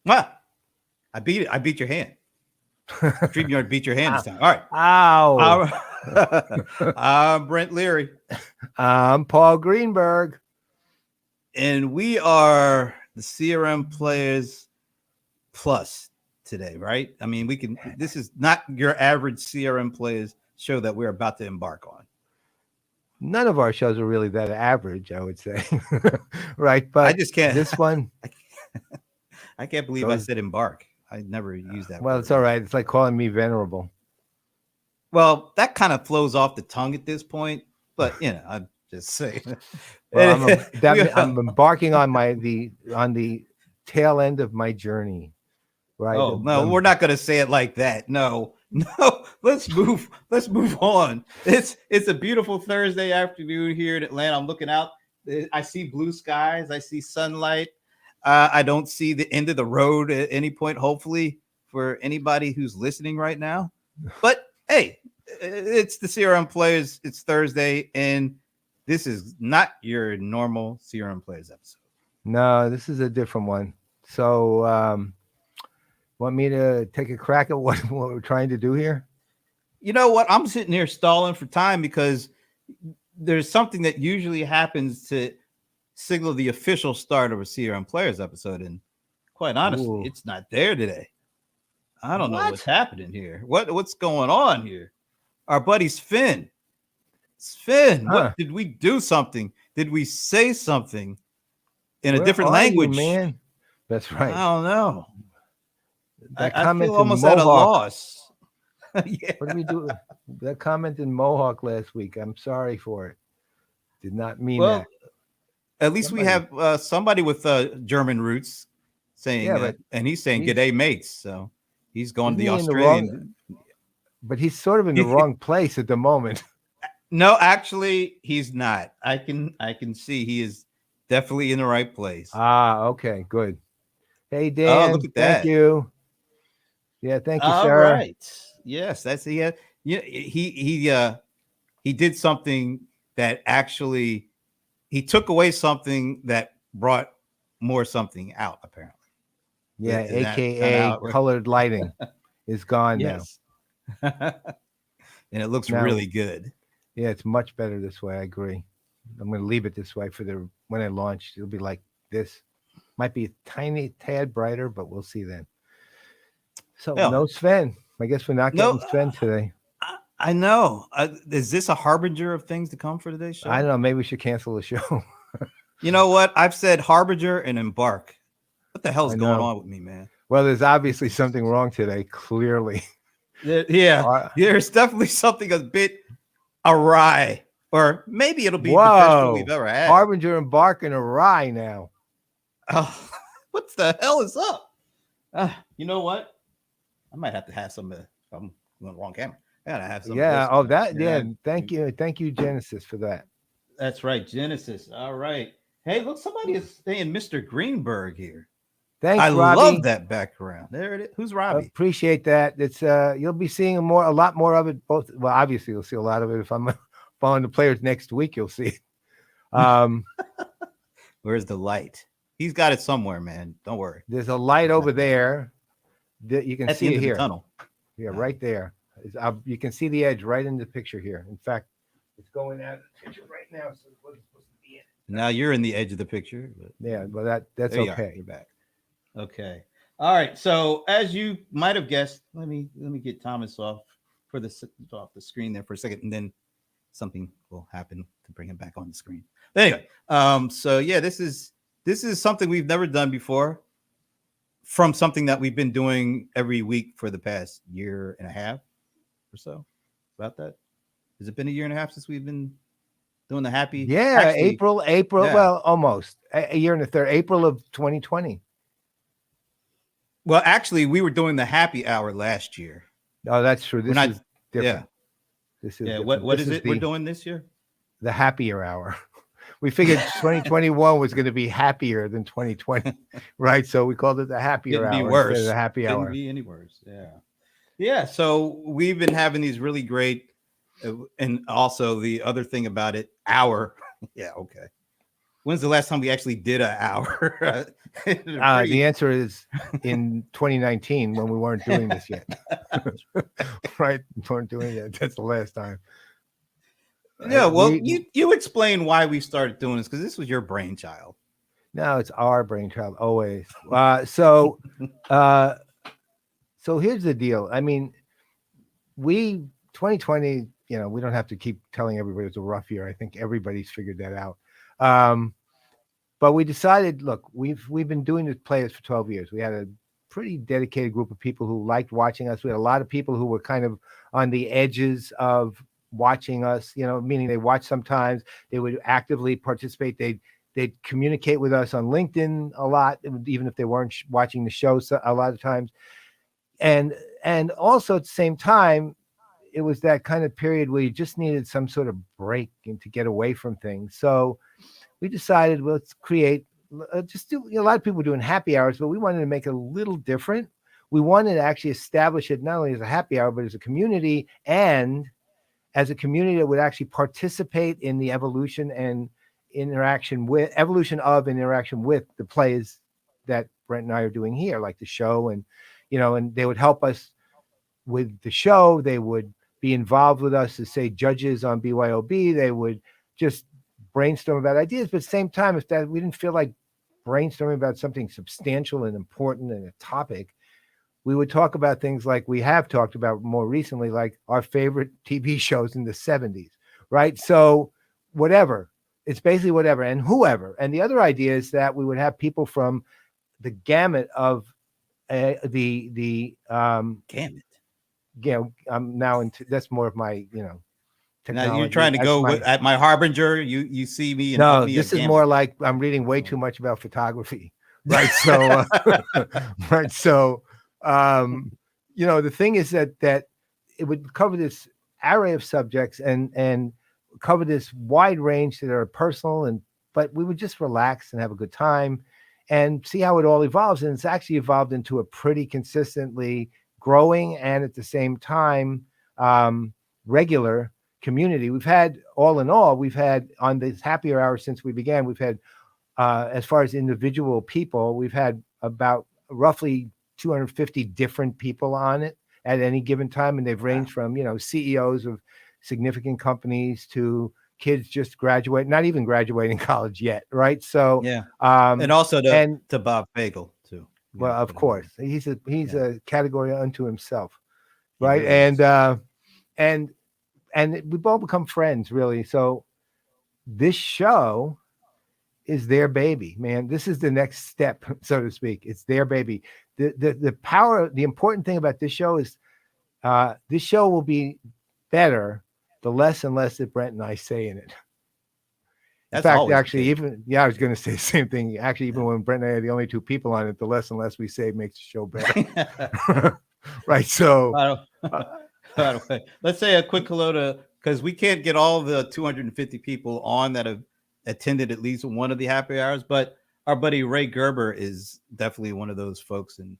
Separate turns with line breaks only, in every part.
Ah, I beat it. I beat your hand. StreamYard beat your hand this time. All right.
Ow.
I'm Brent Leary.
I'm Paul Greenberg.
And we are the CRM Players Plus today, right? I mean, this is not your average CRM Players show that we're about to embark on.
None of our shows are really that average, I would say. Right. But
I just can't.
This one.
I can't believe I said embark. I never used that
Well,
word.
it's all right. It's like calling me venerable.
Well, that kind of flows off the tongue at this point, but I'm just saying.
Well, I'm embarking on the tail end of my journey. Right.
Oh no, we're not going to say it like that. No. Let's move on. It's a beautiful Thursday afternoon here in Atlanta. I'm looking out. I see blue skies. I see sunlight. I don't see the end of the road at any point, hopefully, for anybody who's listening right now. But hey, it's the CRM Players. It's Thursday, and this is not your normal CRM Players episode.
No, this is a different one. So, want me to take a crack at what we're trying to do here?
You know what? I'm sitting here stalling for time because there's something that usually happens to signal the official start of a CRM Players episode, and quite honestly, it's not there today. I don't know what's happening here. What's going on here? Our buddy Sven. What did we do something? Did we say something in a different language?
Man, that's right.
I don't know.
That
I feel almost at a loss.
Yeah. What did we do? That comment in Mohawk last week. I'm sorry for it. Did not mean that.
At least we have somebody with German roots saying, and he's saying "G'day, mates." So he's going to the Australian.
But he's sort of in the wrong place at the moment.
No, actually, he's not. I can see he is definitely in the right place.
Okay, good. Hey Dan,
look at that.
Thank you. Yeah, thank you,
All
Sarah.
Right. Yes, that's he did something that actually he took away something that brought more something out, apparently.
Yeah, aka colored lighting is gone now.
And it looks really good.
Yeah, it's much better this way. I agree. I'm going to leave it this way when I launch. It'll be like this. Might be a tiny tad brighter, but we'll see then. So no Sven. I guess we're not getting Sven today.
I know. Is this a harbinger of things to come for today's show?
I don't know. Maybe we should cancel the show.
You know what? I've said harbinger and embark. What the hell is going on with me, man?
Well, there's obviously something wrong today, clearly.
Yeah. There's definitely something a bit awry. Or maybe it'll be the best show we've ever had.
Harbinger, embark, and awry now.
Oh, what the hell is up? You know what? I might have to have some. I'm on the wrong camera. I gotta have some.
Yeah. Oh, that. Yeah. Thank you, Genesis, for that.
That's right, Genesis. All right. Hey, look, somebody is saying Mr. Greenberg here.
Thanks,
I
Robbie.
love that background. There it is. Who's Robbie?
Appreciate that. It's you'll be seeing a lot more of it. Both. Well, obviously, you'll see a lot of it if I'm following the Players next week. You'll see.
Where's the light? He's got it somewhere, man. Don't worry.
There's a light over there that you can see it here.
The tunnel.
Yeah, right there. You can see the edge right in the picture here. In fact, it's going out of the picture right now. So it wasn't supposed to be in.
Now you're in the edge of the picture.
But yeah, well that's okay.
You're back. Okay. All right. So as you might have guessed, let me get Thomas off the screen there for a second, and then something will happen to bring him back on the screen. But anyway, so yeah, this is something we've never done before. From something that we've been doing every week for the past year and a half or so. About that. Has it been a year and a half since we've been doing the happy?
Yeah, actually, April. Yeah. Well, almost a year and a third. April of 2020.
Well, actually, we were doing the happy hour last year.
Oh, that's true. This is different.
Yeah.
This is
What is it we're doing this year?
The happier hour. We figured 2021 was going to be happier than 2020, right? So we called it the happier hour.
Be worse.
Instead of the happy hour.
Couldn't be any worse. Yeah. Yeah. So we've been having these really great, and also the other thing about it, hour. Yeah. Okay. when's the last time we actually did an hour?
The answer is in 2019 when we weren't doing this yet. Right? We weren't doing it. That's the last time.
Yeah, well, you explain why we started doing this, because this was your brainchild.
No, it's our brainchild always. So here's the deal. I mean, 2020, we don't have to keep telling everybody it's a rough year. I think everybody's figured that out. But we decided, look, we've been doing this Playaz for 12 years. We had a pretty dedicated group of people who liked watching us. We had a lot of people who were kind of on the edges of watching us, meaning they watch sometimes, they would actively participate. They'd communicate with us on LinkedIn a lot, even if they weren't watching the show a lot of times. And also at the same time, it was that kind of period where you just needed some sort of break and to get away from things. So we decided, well, let's create, just do, a lot of people were doing happy hours, but we wanted to make it a little different. We wanted to actually establish it not only as a happy hour, but as a community, and as a community that would actually participate in the evolution and interaction with the plays that Brent and I are doing here, like the show, and and they would help us with the show. They would be involved with us as, say, judges on BYOB. They would just brainstorm about ideas, but at the same time, if that we didn't feel like brainstorming about something substantial and important and a topic, we would talk about things like we have talked about more recently, like our favorite TV shows in the 70s, right? So whatever, it's basically whatever and whoever. And the other idea is that we would have people from the gamut of the
gamut.
I'm now into, that's more of my, technology.
Now you're trying to go at my harbinger. You see me.
No, this is more like I'm reading way too much about photography, right? So, right. So, the thing is that it would cover this array of subjects and cover this wide range that are personal, but we would just relax and have a good time and see how it all evolves. And it's actually evolved into a pretty consistently growing and at the same time regular community. We've had, all in all, we've had on this happier hour since we began, we've had as far as individual people, we've had about roughly 250 different people on it at any given time, and they've ranged from CEOs of significant companies to kids just not even graduating college yet, right? So
and also to Bob Fagel too.
Well, of course, he's a category unto himself, right? Really and we've all become friends, really. So this show is their baby, man. This is the next step, so to speak. It's their baby. The power, the important thing about this show is this show will be better the less and less that Brent and I say in it. In fact, actually, I was going to say the same thing. Actually, even when Brent and I are the only two people on it, the less and less we say makes the show better. Right. So,
by the way, let's say a quick hello to, because we can't get all the 250 people on that have attended at least one of the happy hours, but our buddy Ray Gerber is definitely one of those folks, and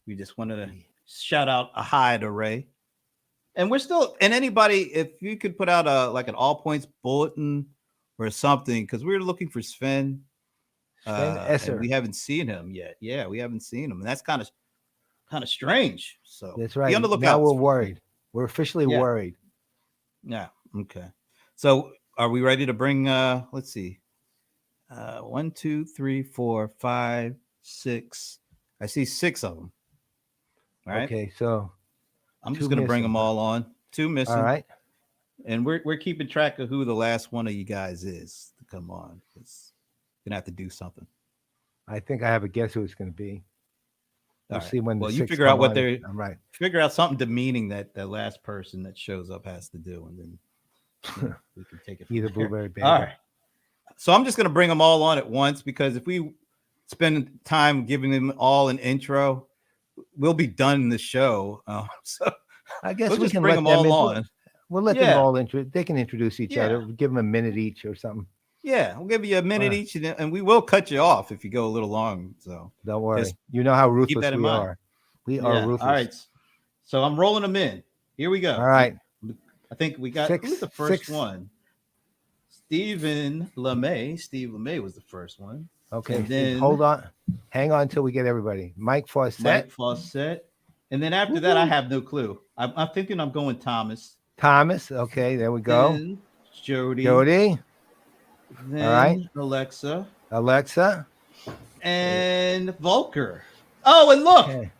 we just wanted to shout out a hi to Ray. And we're still, and anybody, if you could put out an all points bulletin or something, because we were looking for Sven Esser. We haven't seen him yet. Yeah, we haven't seen him, and that's kind of strange. So
that's right. Be on the lookout. Now we're worried. We're officially worried.
Yeah. Okay. So are we ready to bring? Let's see. 1, 2, 3, 4, 5, 6. I see 6 of them. All right.
Okay. So
I'm just going to bring them all on. 2 missing.
All right.
And we're keeping track of who the last one of you guys is to come on. It's gonna have to do something.
I think I have a guess who it's going to be. We'll see when.
Well, you figure out what they're. Right. Figure out something demeaning that last person that shows up has to do, and then we can take it.
Either blueberry baby.
All right. So I'm just gonna bring them all on at once, because if we spend time giving them all an intro, we'll be done in the show. So
I guess
we'll
we
just
can
bring them all on.
We'll let them all they can introduce each other. We'll give them a minute each or something.
Yeah, we'll give you a minute each, and we will cut you off if you go a little long. So
don't worry. You know how ruthless we are. We are ruthless.
All right. So I'm rolling them in. Here we go.
All right.
I think we got who's the first one? Stephen LeMay. Steve LeMay was the first one.
Okay,
And
Steve,
then
hold on. Hang on until we get everybody. Mike Fawcett.
Mike Fawcett. And then after that, I have no clue. I'm thinking I'm going Thomas.
Thomas. Okay, there we go.
Then Jody.
Jody.
Then
All right.
Alexa. And Volker. Oh, and look.
Okay.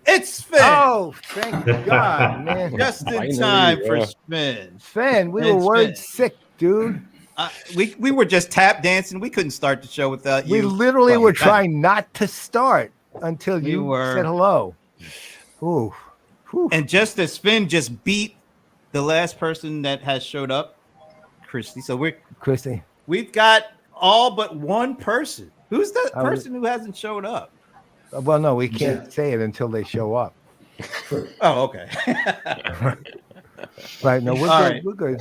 It's Sven.
Oh, thank God, man.
Just in time for Sven.
Sven, we were worried sick, dude.
We were just tap dancing. We couldn't start the show without you.
We literally were trying not to start until you said hello. Ooh. Whew.
And just as Sven just beat the last person that has showed up, Christy. So we've got all but one person. Who's the person who hasn't showed up?
Well, no, we can't say it until they show up.
Oh, okay.
Right. No, we're
all
good.
Right.
We're good.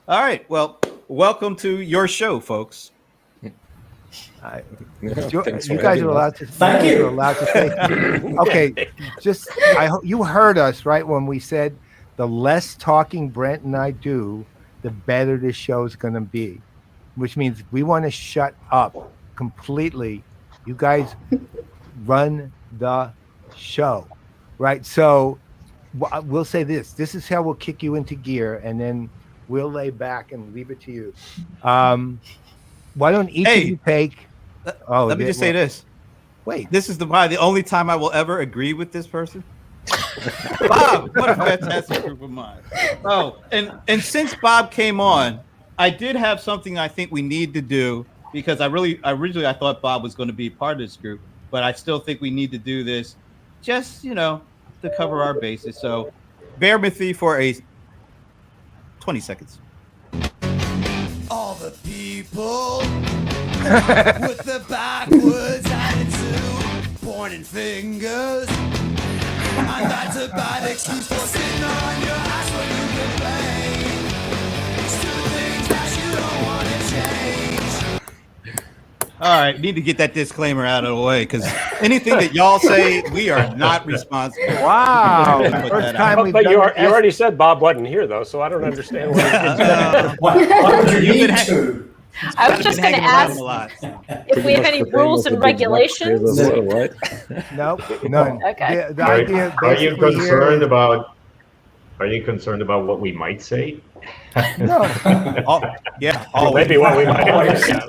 All right. Well, welcome to your show, folks.
You guys are allowed to. Thank you. Are allowed to say. Okay. I hope you heard us right when we said the less talking Brent and I do, the better this show is going to be, which means we want to shut up completely. You guys run the show, right? So we'll say this is how we'll kick you into gear, and then we'll lay back and leave it to you. Why don't each of you take
let me just say this.
Wait,
this is probably the only time I will ever agree with this person. Bob, what a fantastic group of minds. Oh, and since Bob came on, I did have something I think we need to do, because originally I thought Bob was going to be part of this group, but I still think we need to do this just, to cover our bases. So bear with me for 20 seconds.
All the people with the backwards attitude, pointing fingers, and that's a bad excuse for sitting on your ass when you complain. It's two things that you don't want to change.
All right, need to get that disclaimer out of the way, because anything that y'all say, we are not responsible.
Wow.
First time but you already said Bob wasn't here, though, so I don't understand what
would you need to?
I was just going to ask if we have any rules and regulations.
Nope, none.
Okay.
The idea
are you concerned about? Are you concerned about what we might say?
No.
Maybe what we might
say.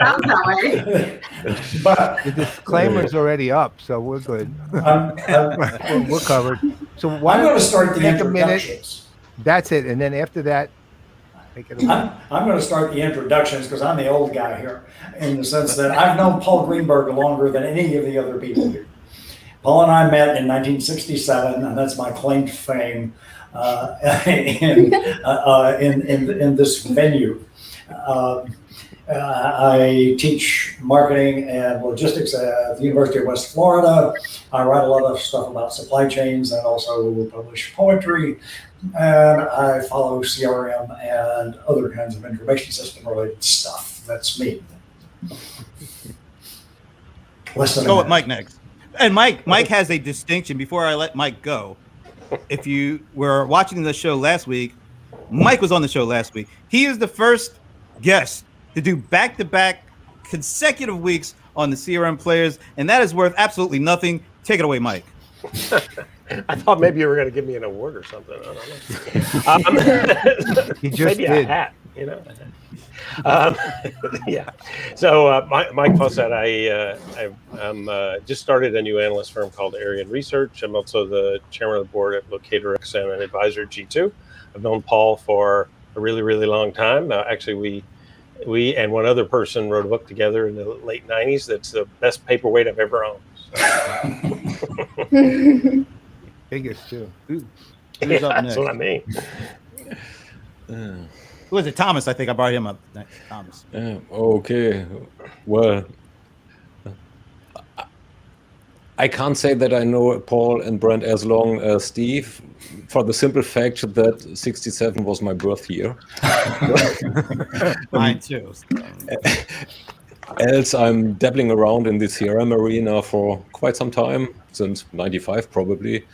But the disclaimer's already up, so we're good. We're covered. So why
I'm going to start the
take
introductions.
That's it, and then after that, take it away.
I'm going to start the introductions because I'm the old guy here, in the sense that I've known Paul Greenberg longer than any of the other people here. Paul and I met in 1967, and that's my claim to fame in this venue. I teach marketing and logistics at the University of West Florida. I write a lot of stuff about supply chains and also publish poetry. And I follow CRM and other kinds of information system related stuff. That's me.
Go with Mike next. And Mike has a distinction. Before I let Mike go, if you were watching the show last week, Mike was on the show last week. He is the first guest to do back-to-back consecutive weeks on the CRM Playaz, and that is worth absolutely nothing. Take it away, Mike.
I thought maybe you were going to give me an award or something. I don't know.
He just
maybe
did.
A hat, Yeah. So Mike Fawcett, I'm just started a new analyst firm called Arian Research. I'm also the chairman of the board at Locator XM and advisor G2. I've known Paul for a really, really long time. Actually, we and one other person wrote a book together in the late 90s. That's the best paperweight I've ever owned. So.
Biggest too.
Who's up next?
That's what I mean.
Who is it? Thomas. I think I brought him up. Thomas.
Okay. Well, I can't say that I know Paul and Brent as long as Steve, for the simple fact that 67 was my birth year.
Mine too.
Else, I'm dabbling around in the CRM arena for quite some time, since 95 probably.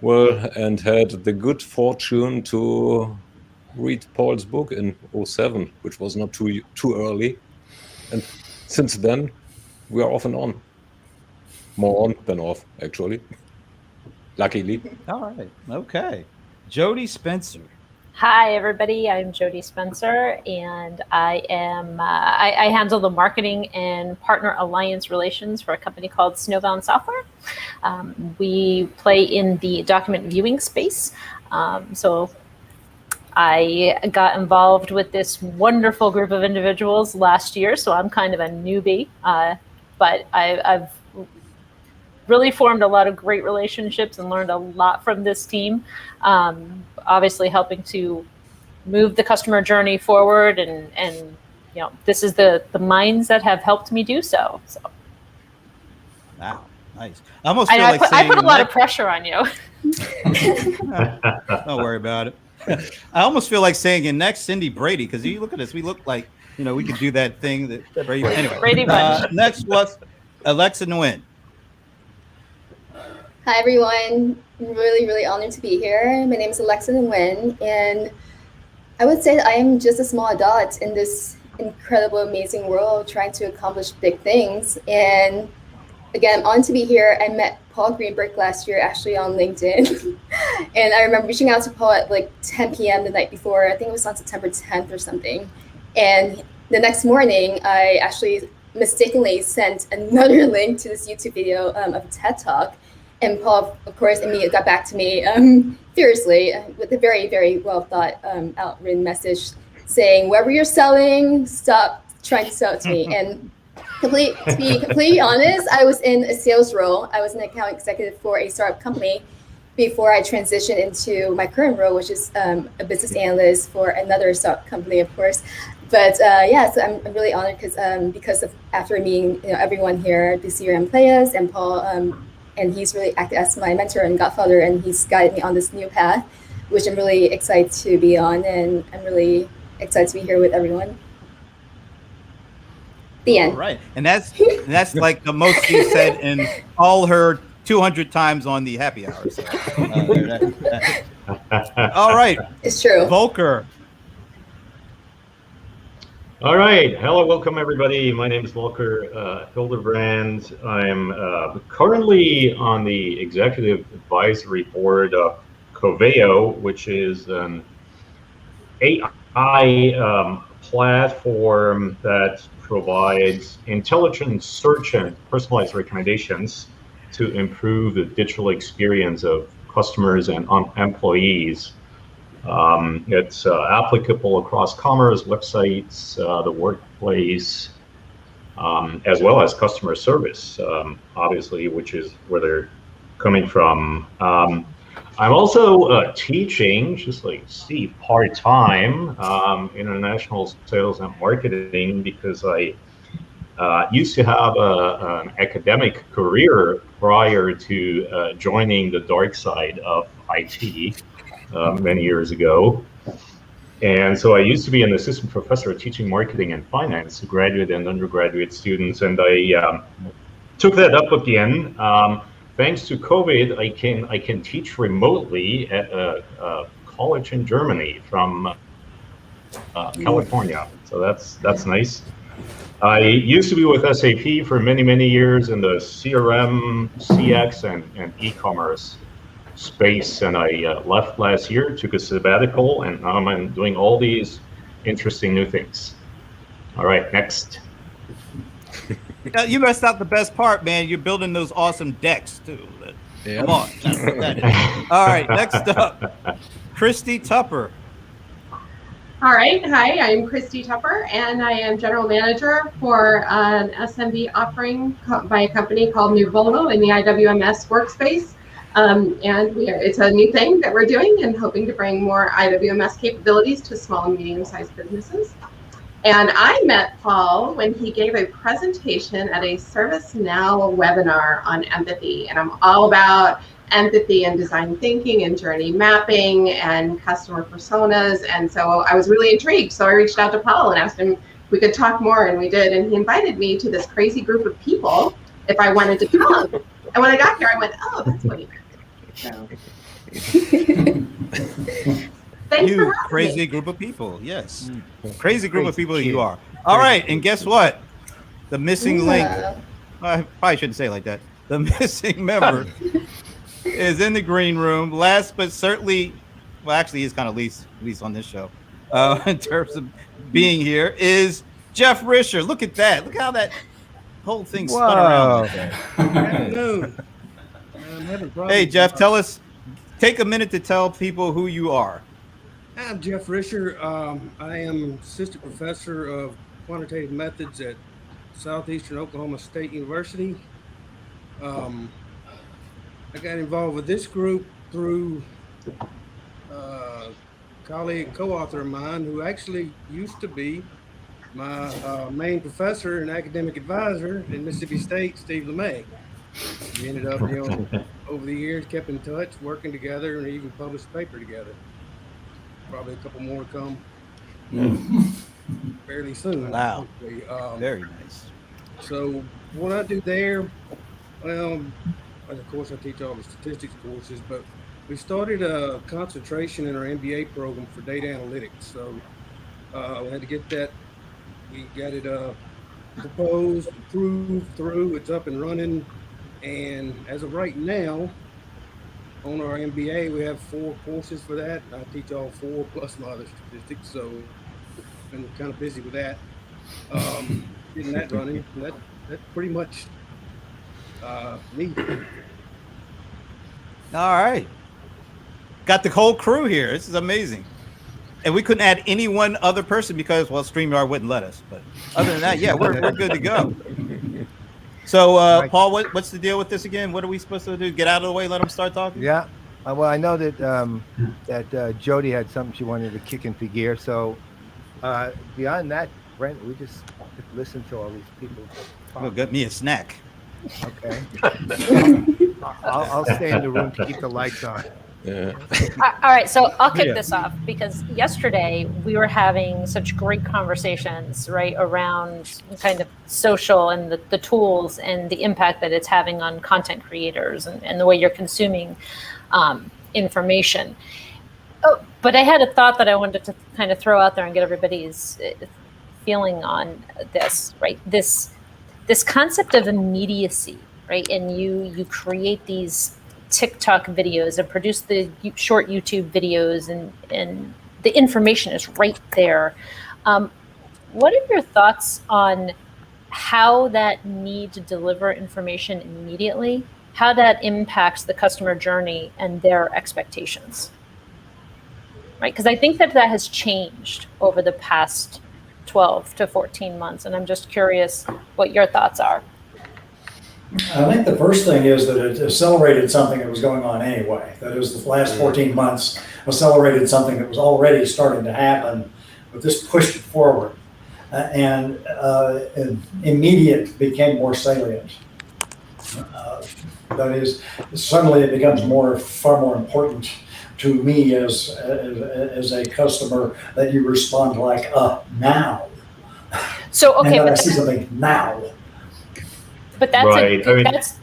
Well, and had the good fortune to read Paul's book in 2007, which was not too early. And since then, we are off and on. More on than off, actually. Luckily.
All right. Okay. Jody Spencer.
Hi, everybody. I'm Jody Spencer, and I am I handle the marketing and partner alliance relations for a company called Snowbound Software. We play in the document viewing space. So I got involved with this wonderful group of individuals last year, so I'm kind of a newbie, but I've really formed a lot of great relationships and learned a lot from this team. Obviously helping to move the customer journey forward, and you know, this is the minds that have helped me do so.
Wow, nice. I almost feel like
I put a lot of pressure on you.
Don't worry about it. I almost feel like saying your next Cindy Brady, because you look at us, we look like, you know, we could do that thing that Brady. Anyway,
Brady Bunch.
Next was Alexa Nguyen.
Hi, everyone. I'm really honored to be here. My name is Alexa Nguyen, and I would say that I am just a small dot in this incredible, amazing world trying to accomplish big things. And again, I'm honored to be here. I met Paul Greenberg last year, actually on LinkedIn. And I remember reaching out to Paul at like 10 p.m. the night before. I think it was on September 10th or something. And the next morning, I actually mistakenly sent another link to this YouTube video of a TED Talk. And Paul, of course, immediately got back to me furiously with a very well thought out written message saying, whatever you're selling, stop trying to sell it to me. And to be completely honest, I was in a sales role. I was an account executive for a startup company before I transitioned into my current role, which is a business analyst for another startup company, of course. But yeah, so I'm really honored because of after meeting everyone here at the CRM Playaz and Paul, and he's really acted as my mentor and godfather, and he's guided me on this new path, which I'm really excited to be on, and I'm really excited to be here with everyone. The end.
All right, and that's like the most she said in all her 200 times on the happy hour. So, all right,
it's true.
Volker.
All right. Hello, welcome everybody. My name is Volker Hildebrand. I'm currently on the executive advisory board of Coveo, which is an AI platform that provides intelligent search and personalized recommendations to improve the digital experience of customers and employees. It's applicable across commerce, websites, the workplace, as well as customer service, obviously, which is where they're coming from. I'm also teaching, just like Steve, part-time international sales and marketing, because I used to have an academic career prior to joining the dark side of IT. Many years ago. And so I used to be an assistant professor teaching marketing and finance to graduate and undergraduate students. And I took that up again. Thanks to COVID, I can teach remotely at a college in Germany from California. So that's nice. I used to be with SAP for many years in the CRM, CX, and e-commerce space, and I left last year, took a sabbatical, and now I'm doing all these interesting new things. All right, next.
You messed out the best part, man. You're building those awesome decks too.
Yeah.
Come on. All right, next up, Christy Tupper.
All right, hi, I'm Christy Tupper, and I am general manager for an SMB offering by a company called New Volvo in the IWMS workspace. And it's a new thing that we're doing and hoping to bring more IWMS capabilities to small and medium-sized businesses. And I met Paul when he gave a presentation at a ServiceNow webinar on empathy. And I'm all about empathy and design thinking and journey mapping and customer personas. And so I was really intrigued. So I reached out to Paul and asked him if we could talk more, and we did. And he invited me to this crazy group of people if I wanted to come. And when I got here, I went, oh, that's what he meant. So. Thanks for
You
having
crazy
me.
group of people. Yes. Crazy group of
Crazy
people
kid.
you are. All right. And guess what? The missing link.
Yeah.
I probably shouldn't say it like that. The missing member is in the green room. Last but certainly, well, actually, he's kind of least on this show. In terms of being here, is Jeff Risher. Look at that. Look how that whole thing spun around like that.
Good afternoon. I'm having problems.
Hey, Jeff, tell us. Take a minute to tell people who you are.
I'm Jeff Risher. I am assistant professor of quantitative methods at Southeastern Oklahoma State University. I got involved with this group through a colleague and co-author of mine who actually used to be my main professor and academic advisor in Mississippi State, Steve LeMay. We ended up, over the years, kept in touch, working together, and even published a paper together. Probably a couple more to come fairly soon.
Wow.
Hopefully.
Very nice.
So what I do there, well, of course I teach all the statistics courses, but we started a concentration in our MBA program for data analytics. So we had to get that, we got it proposed, approved, through, it's up and running. And as of right now, on our MBA, we have 4 courses for that. I teach all 4 plus my other statistics, so been kind of busy with that. Getting that running. That's pretty much me.
All right. Got the whole crew here. This is amazing. And we couldn't add any one other person because, well, StreamYard wouldn't let us. But other than that, yeah, we're good to go. So, Paul, what's the deal with this again? What are we supposed to do? Get out of the way, let them start talking?
Yeah. Well, I know that that Jody had something she wanted to kick into gear. So beyond that, Brent, we just listen to all these people.
Well, get me a snack.
Okay. I'll stay in the room to keep the lights on.
Yeah.
All right, so I'll kick this off because yesterday we were having such great conversations, right, around kind of social and the tools and the impact that it's having on content creators and the way you're consuming information. Oh, but I had a thought that I wanted to kind of throw out there and get everybody's feeling on this, right? This concept of immediacy, right? And you create these TikTok videos and produce the short YouTube videos and the information is right there. What are your thoughts on how that need to deliver information immediately, how that impacts the customer journey and their expectations? Right? Because I think that has changed over the past 12 to 14 months. And I'm just curious what your thoughts are.
I think the first thing is that it accelerated something that was going on anyway. That is, the last 14 months accelerated something that was already starting to happen, but this pushed it forward. And immediate became more salient. That is, suddenly it becomes far more important to me as a customer that you respond like now.
So okay,
and
but
I see something now.
But that's
Right, I mean-
that's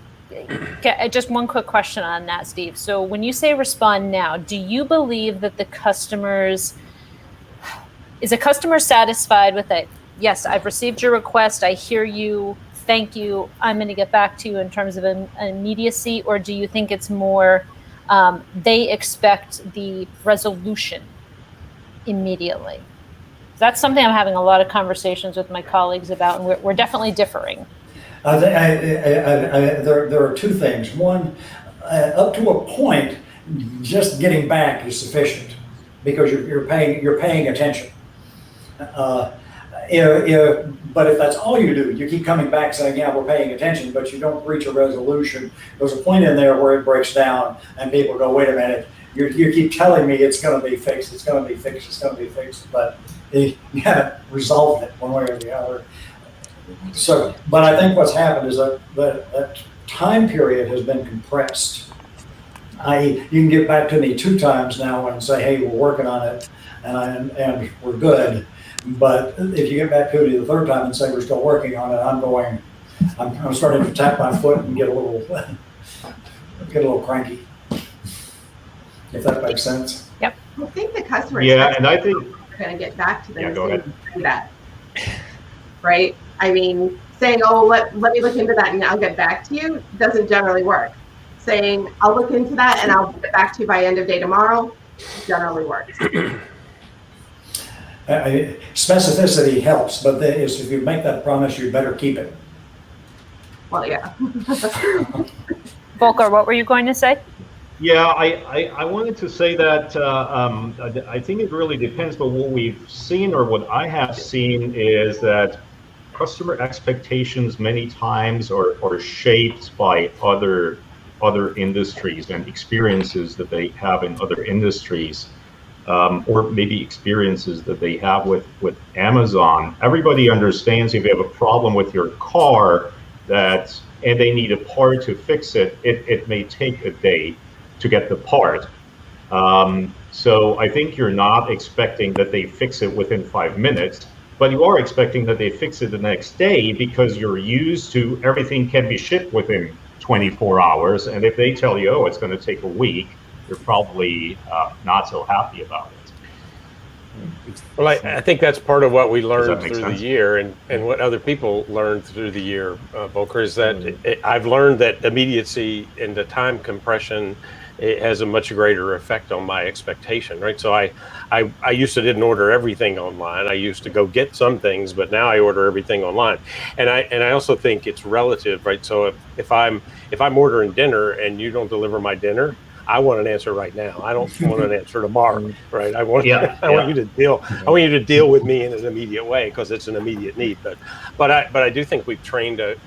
just one quick question on that, Steve. So when you say respond now, do you believe that is a customer satisfied with it? Yes, I've received your request. I hear you. Thank you. I'm going to get back to you in terms of immediacy, or do you think it's more they expect the resolution immediately? That's something I'm having a lot of conversations with my colleagues about, and we're definitely differing.
There are 2 things. One, up to a point, just getting back is sufficient because you're paying attention. But if that's all you do, you keep coming back saying, yeah, we're paying attention, but you don't reach a resolution. There's a point in there where it breaks down and people go, wait a minute, you keep telling me it's going to be fixed, it's going to be fixed, it's going to be fixed, but you haven't resolved it one way or the other. So, but I think what's happened is that time period has been compressed. You can get back to me 2 times now and say, hey, we're working on it and we're good. But if you get back to me the 3rd time and say we're still working on it, I'm starting to tap my foot and get a little cranky. If that makes sense.
Yep.
I think the customer
Yeah,
expects
and I think
we're going to get back to them
Yeah,
as
go
soon
ahead.
as we do that. Right? I mean, saying, oh, let me look into that and I'll get back to you doesn't generally work. Saying, I'll look into that and I'll get back to you by end of day tomorrow generally works.
Specificity helps, but if you make that promise, you better keep it.
Well, yeah.
Volker, what were you going to say?
Yeah, I wanted to say that I think it really depends, but what we've seen or what I have seen is that customer expectations many times are shaped by other industries and experiences that they have in other industries, or maybe experiences that they have with Amazon. Everybody understands if you have a problem with your car and they need a part to fix it, it may take a day to get the part. So I think you're not expecting that they fix it within 5 minutes, but you are expecting that they fix it the next day because you're used to everything can be shipped within 24 hours. And if they tell you, oh, it's going to take a week, you're probably not so happy about it.
Well, I think that's part of what we learned
make
through
sense?
the year, and what other people learned through the year, Volker, is that I've learned that immediacy and the time compression, it has a much greater effect on my expectation, right? So I used to didn't order everything online. I used to go get some things, but now I order everything online. And I also think it's relative, right? So if I'm ordering dinner and you don't deliver my dinner, I want an answer right now. I don't want an answer tomorrow, right? I want you to deal with me in an immediate way because it's an immediate need. But I do think we've trained a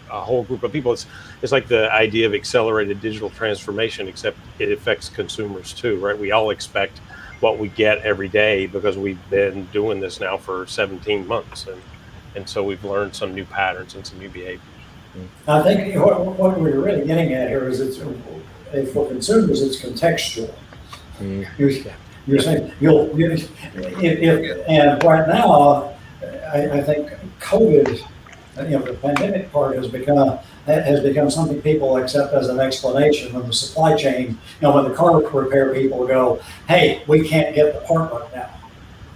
whole group of people. It's like the idea of accelerated digital transformation, except it affects consumers too, right? We all expect what we get every day because we've been doing this now for 17 months, and so we've learned some new patterns and some new behaviors.
I think what we're really getting at here is for consumers, it's contextual. You're saying and right now, I think COVID, the pandemic part has become something people accept as an explanation when the supply chain, when the car repair people go, hey, we can't get the part right now.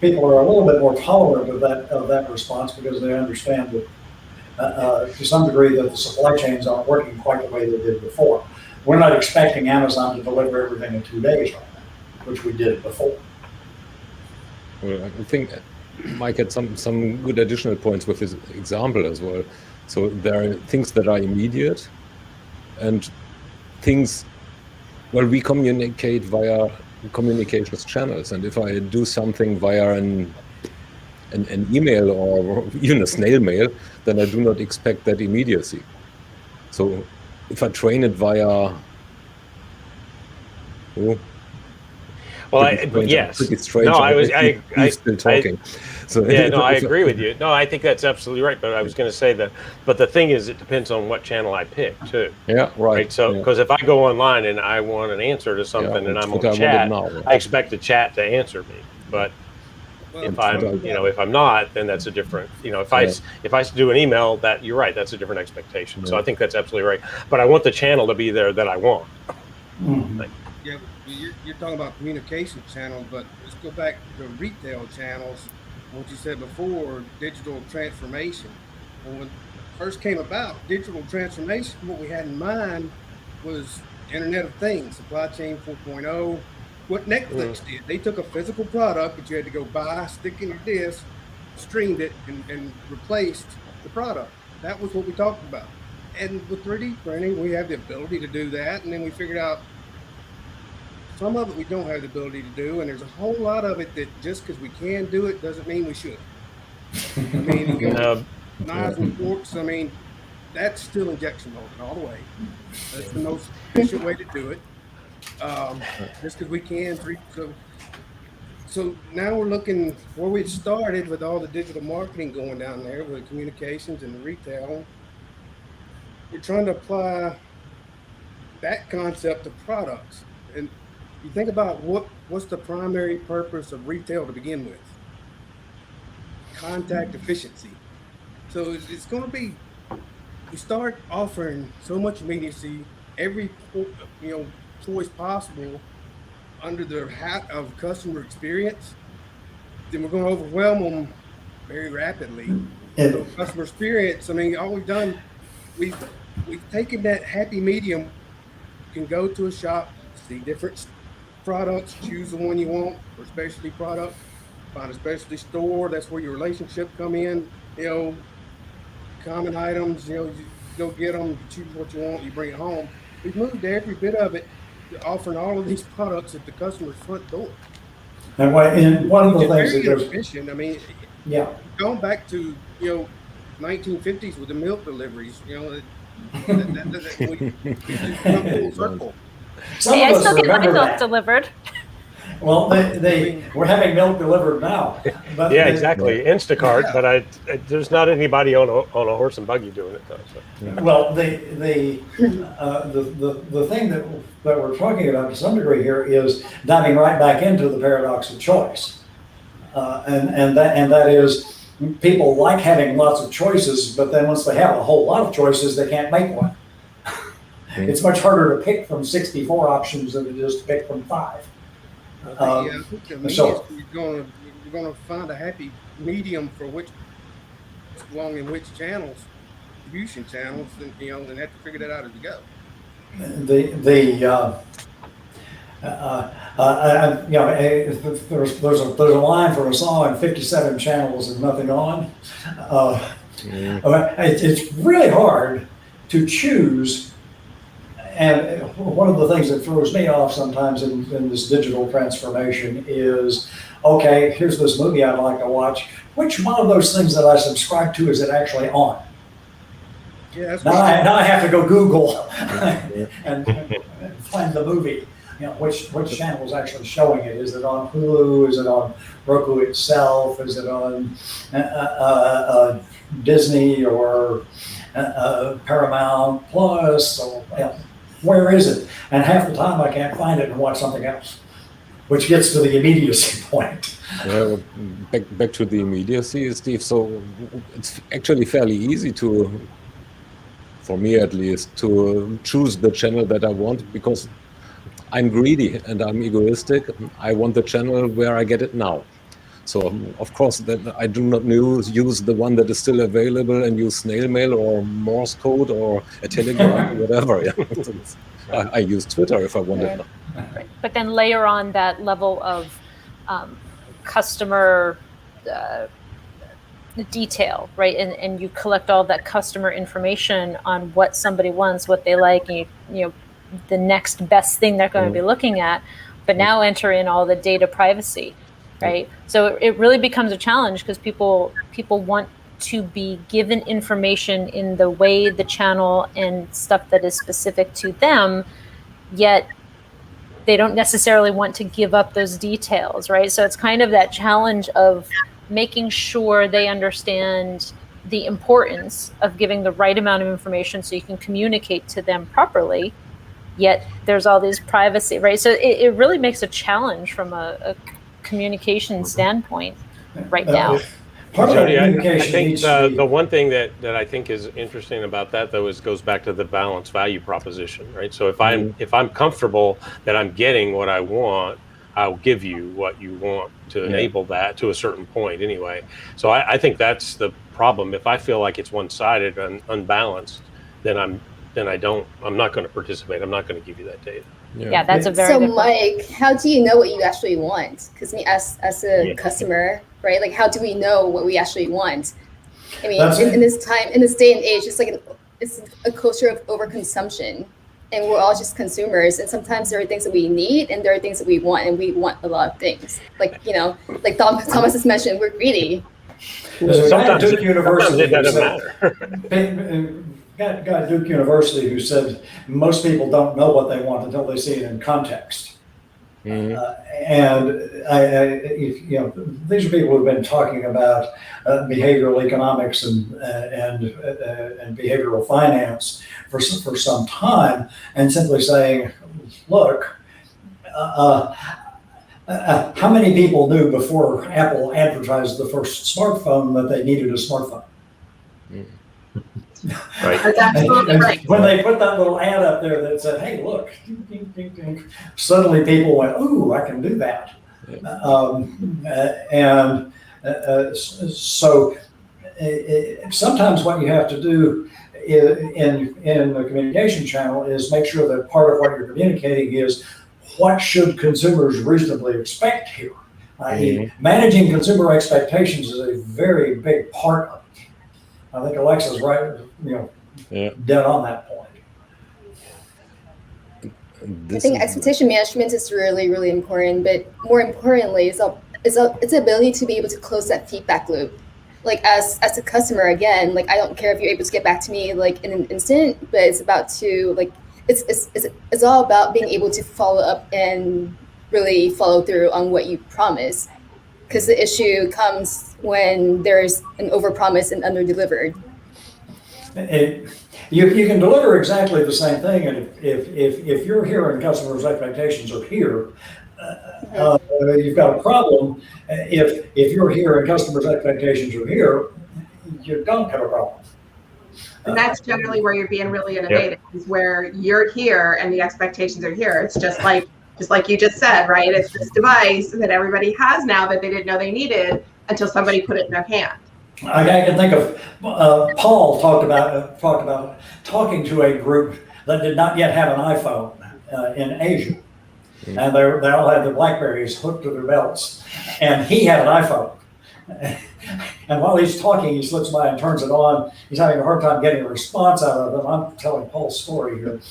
People are a little bit more tolerant of that response because they understand that to some degree that the supply chains aren't working quite the way they did before. We're not expecting Amazon to deliver everything in 2 days right now, which we did before.
Well, I think Mike had some good additional points with his example as well. So there are things that are immediate and things, well, we communicate via communications channels. And if I do something via an email or even a snail mail, then I do not expect that immediacy. So if I train it via,
yes.
Pretty strange.
No, I
still talking.
I agree with you. No, I think that's absolutely right. But I was going to say that. But the thing is, it depends on what channel I pick too.
Yeah, right.
So, because if I go online and I want an answer to something and I'm on chat, I expect the chat to answer me. But if I'm not, then that's a different. If I do an email, that you're right, that's a different expectation. Yeah. So I think that's absolutely right. But I want the channel to be there that I want.
Mm-hmm. Yeah, you're talking about communication channels, but let's go back to retail channels. What you said before, digital transformation. When it first came about, digital transformation, what we had in mind was Internet of Things, supply chain 4.0. What Netflix did, they took a physical product that you had to go buy, stick in your disk, streamed it, and replaced the product. That was what we talked about. And with 3D printing, we have the ability to do that. And then we figured out some of it we don't have the ability to do. And there's a whole lot of it that just because we can do it doesn't mean we should. I mean, knives and forks, I mean, that's still injection molded all the way. That's the most efficient way to do it. Just because we can. So now we're looking where we started with all the digital marketing going down there with communications and the retail. We're trying to apply that concept to products. And you think about what's the primary purpose of retail to begin with? Contact efficiency. So it's going to be, we start offering so much immediacy, every choice possible, under the hat of customer experience, then we're going to overwhelm them very rapidly. So customer experience, I mean, all we've done, we've taken that happy medium. You can go to a shop, see different products, choose the one you want, or specialty product, find a specialty store. That's where your relationship come in. Common items, you go get them, you choose what you want, you bring it home. We've moved every bit of it to offering all of these products at the customer's front door.
And one of the things that
very
goes,
efficient. I mean,
yeah,
going back to 1950s with the milk deliveries, we come full circle.
some
Hey,
of
I
us
still get my
remember
milk
that.
delivered.
Well, we're having milk delivered now. But
Yeah, exactly. Instacart,
Yeah.
but there's not anybody on a horse and buggy doing it though. So.
Well, the thing that we're talking about to some degree here is diving right back into the paradox of choice, and that is people like having lots of choices, but then once they have a whole lot of choices, they can't make one. It's much harder to pick from 64 options than it is to pick from 5.
I think the
so-
you're going to find a happy medium for which belong in which channels, distribution channels, and and have to figure that out as we go. There's a line from a song, 57 channels and nothing on. It's really hard to choose. And one of the things that throws me off sometimes in this digital transformation is, okay, here's this movie I'd like to watch. Which one of those things that I subscribe to is it actually on? Yeah, that's
Now I have to go Google and find the movie. Which channel is actually showing it? Is it on Hulu? Is it on Roku itself? Is it on Disney or Paramount Plus? Or, where is it? And half the time I can't find it and watch something else, which gets to the immediacy point.
Yeah, back to the immediacy, Steve. So it's actually fairly easy for me at least, to choose the channel that I want, because I'm greedy and I'm egoistic. I want the channel where I get it now. So of course that I do not use the one that is still available and use snail mail or Morse code or a telegram or whatever. Yeah. I use Twitter if I want it.
Right. But then layer on that level of customer detail, right? And you collect all that customer information on what somebody wants, what they like, and the next best thing they're going to be looking at. But now enter in all the data privacy. Right. So it really becomes a challenge because people want to be given information in the way, the channel, and stuff that is specific to them, yet they don't necessarily want to give up those details. Right. So it's kind of that challenge of making sure they understand the importance of giving the right amount of information so you can communicate to them properly. Yet there's all these privacy. Right. So it really makes a challenge from a communication standpoint right now.
Part of
Jody,
communication
I think
needs to be,
the one thing that I think is interesting about that though is goes back to the balanced value proposition, right? So if I'm comfortable that I'm getting what I want, I'll give you what you want to enable that to a certain point anyway. So I think that's the problem. If I feel like it's one-sided and unbalanced, then I'm not going to participate. I'm not going to give you that data.
Yeah, that's a very
So
good point.
Mike, how do you know what you actually want? Because as a customer, right? Like, how do we know what we actually want? I mean, in this day and age, it's a culture of overconsumption, and we're all just consumers. And sometimes there are things that we need, and there are things that we want, and we want a lot of things. Like Thomas has mentioned, we're greedy.
Sometimes it doesn't matter.
Guy at Duke University who said most people don't know what they want until they see it in context. And these are people who've been talking about behavioral economics and behavioral finance for some time, and simply saying, look, how many people knew before Apple advertised the first smartphone that they needed a smartphone?
Right.
That's absolutely
And
right.
when they put that little ad up there that said, "Hey, look," suddenly people went, "Ooh, I can do that." So sometimes what you have to do in the communication channel is make sure that part of what you're communicating is what should consumers reasonably expect here. I.e., managing consumer expectations is a very big part of it. I think Alexa's right, dead on that point.
I think expectation management is really, really important, but more importantly, it's the ability to be able to close that feedback loop. Like as a customer, again, like I don't care if you're able to get back to me like in an instant, but it's about to like it's all about being able to follow up and really follow through on what you promise, because the issue comes when there's an overpromise and underdelivered.
You can deliver exactly the same thing, and if you're here and customers' expectations are here, you've got a problem. If you're here and customers' expectations are here, you don't have a problem.
And that's generally where you're being really innovative, is where you're here and the expectations are here. It's just like you just said, right? It's this device that everybody has now that they didn't know they needed until somebody put it in their hand.
I can think of Paul talked about talking to a group that did not yet have an iPhone in Asia, and they all had their BlackBerries hooked to their belts, and he had an iPhone. And while he's talking, he slips by and turns it on. He's having a hard time getting a response out of it. I'm telling Paul's story here.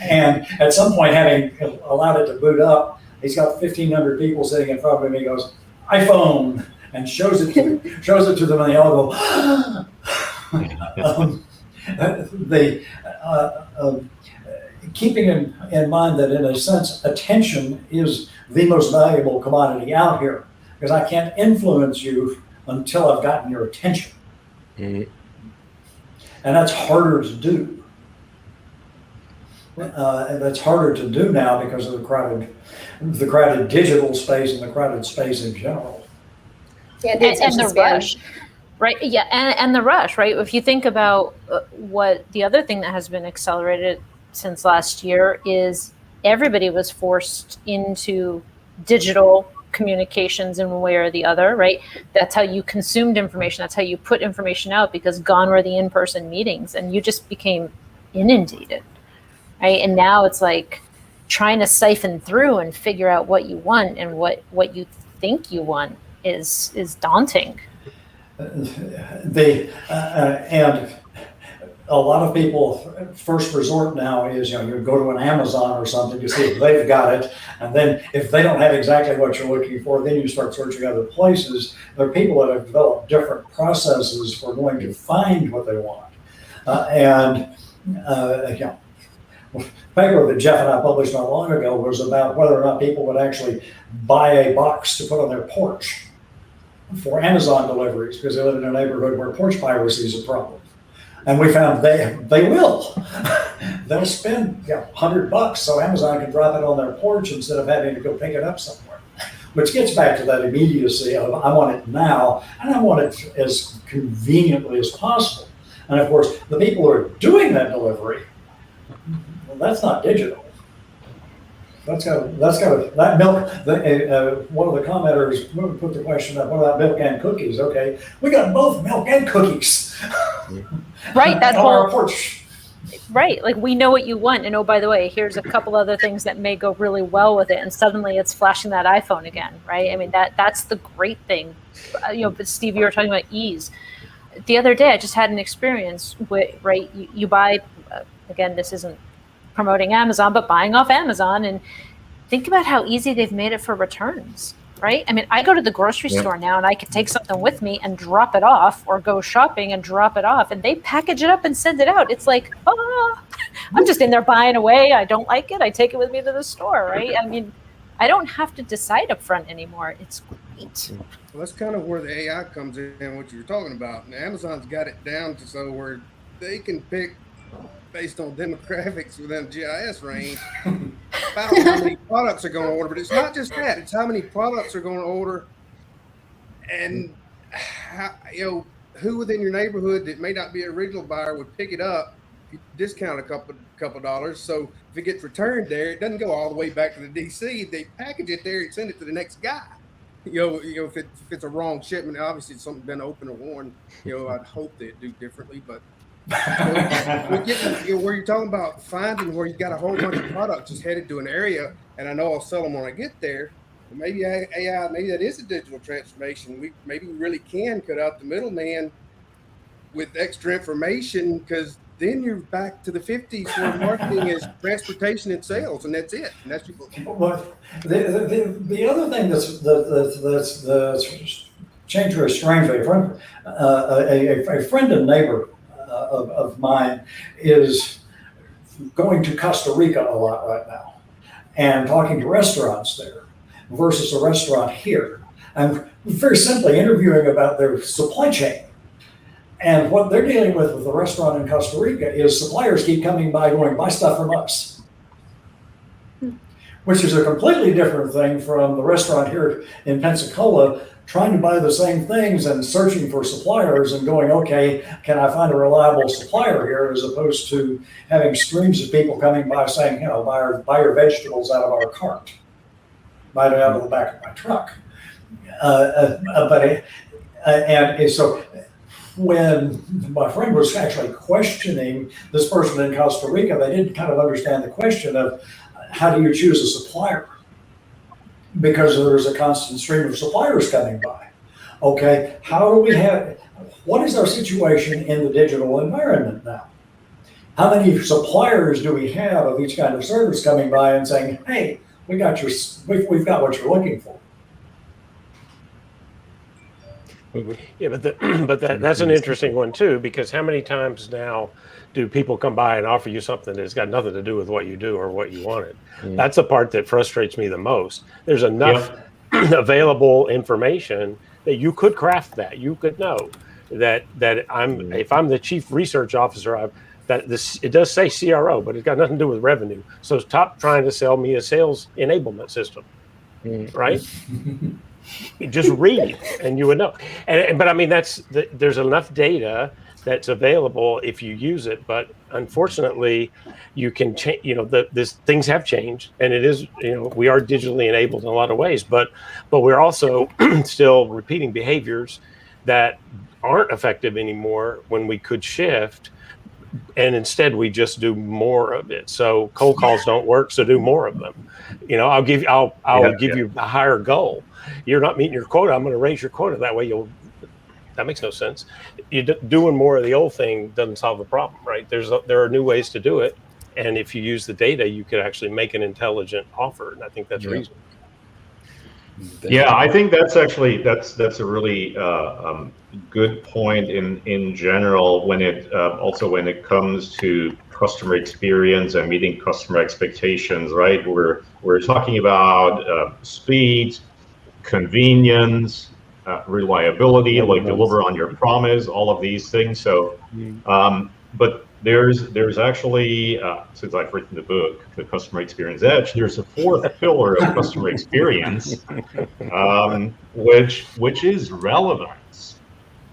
And at some point, having allowed it to boot up, he's got 1,500 people sitting in front of him. He goes, "iPhone," and shows it to them, and they all go, keeping in mind that in a sense, attention is the most valuable commodity out here, because I can't influence you until I've gotten your attention. And that's harder to do. And that's harder to do now because of the crowded digital space and the crowded space in general.
And the rush, right? Yeah, and the rush, right? If you think about what the other thing that has been accelerated since last year is everybody was forced into digital communications in one way or the other, right? That's how you consumed information. That's how you put information out, because gone were the in-person meetings and you just became inundated, right? And now it's like trying to siphon through and figure out what you want and what you think you want is daunting.
And a lot of people first resort now is, you go to an Amazon or something to see if they've got it. And then if they don't have exactly what you're looking for, then you start searching other places. There are people that have developed different processes for going to find what they want. The paper that Jeff and I published not long ago was about whether or not people would actually buy a box to put on their porch for Amazon deliveries, because they live in a neighborhood where porch piracy is a problem. And we found they will. They'll spend $100 so Amazon can drop it on their porch instead of having to go pick it up somewhere. Which gets back to that immediacy of I want it now, and I want it as conveniently as possible. And of course, the people who are doing that delivery, well, that's not digital. That milk. One of the commenters put the question up, what about milk and cookies? Okay, we got both milk and cookies.
Right, that's
our porch.
Right, like we know what you want, and oh, by the way, here's a couple other things that may go really well with it, and suddenly it's flashing that iPhone again, right? I mean, that's the great thing, But Steve, you were talking about ease. The other day, I just had an experience with, right? You buy, again, this isn't promoting Amazon, but buying off Amazon, and think about how easy they've made it for returns, right? I mean, I go to the grocery store now and I can take something with me and drop it off, or go shopping and drop it off, and they package it up and send it out. It's like, I'm just in there buying away. I don't like it. I take it with me to the store, right? I mean, I don't have to decide up front anymore. It's great.
Well, that's kind of where the AI comes in, what you're talking about. And Amazon's got it down to so where they can pick based on demographics within the GIS range about how many products are going to order. But it's not just that; it's how many products are going to order, and how, who within your neighborhood that may not be an original buyer would pick it up if you discount a couple dollars. So if it gets returned there, it doesn't go all the way back to the DC. They package it there and send it to the next guy. If it's a wrong shipment, obviously it's something been open or worn. I'd hope they'd do differently, but where you're talking about finding where you got a whole bunch of products just headed to an area, and I know I'll sell them when I get there. Maybe AI, maybe that is a digital transformation. Maybe we really can cut out the middleman with extra information, because then you're back to the 50s where marketing is transportation and sales, and that's it. And that's
well, the other thing that's changed very strangely. A friend and neighbor of mine is going to Costa Rica a lot right now and talking to restaurants there versus a restaurant here. And very simply interviewing about their supply chain. And what they're dealing with the restaurant in Costa Rica is suppliers keep coming by going, buy stuff from us. Which is a completely different thing from the restaurant here in Pensacola trying to buy the same things and searching for suppliers and going, okay, can I find a reliable supplier here, as opposed to having streams of people coming by saying, buy your vegetables out of our cart, buy it out of the back of my truck. So when my friend was actually questioning this person in Costa Rica, they didn't kind of understand the question of how do you choose a supplier? Because there's a constant stream of suppliers coming by. Okay, what is our situation in the digital environment now? How many suppliers do we have of each kind of service coming by and saying, hey, we've got what you're looking for?
Yeah, but that's an interesting one too, because how many times now do people come by and offer you something that's got nothing to do with what you do or what you wanted? That's the part that frustrates me the most. There's enough available information that you could craft that. You could know that if I'm the chief research officer, it does say CRO, but it's got nothing to do with revenue. So stop trying to sell me a sales enablement system, right? Just read and you would know. But I mean, there's enough data that's available if you use it. But unfortunately, you can change. Things have changed, and it is. We are digitally enabled in a lot of ways, but we're also still repeating behaviors that aren't effective anymore when we could shift. And instead, we just do more of it. So cold calls don't work, so do more of them. I'll give you a higher goal. You're not meeting your quota, I'm going to raise your quota. That way that makes no sense. Doing more of the old thing doesn't solve the problem, right? There are new ways to do it. And if you use the data, you could actually make an intelligent offer. And I think that's reasonable.
Yeah, I think that's a really good point in general when it comes to customer experience and meeting customer expectations, right? We're talking about speed, convenience, reliability, like deliver on your promise, all of these things. So, but there's actually, since I've written the book, The Customer Experience Edge, there's a fourth pillar of customer experience, which is relevance.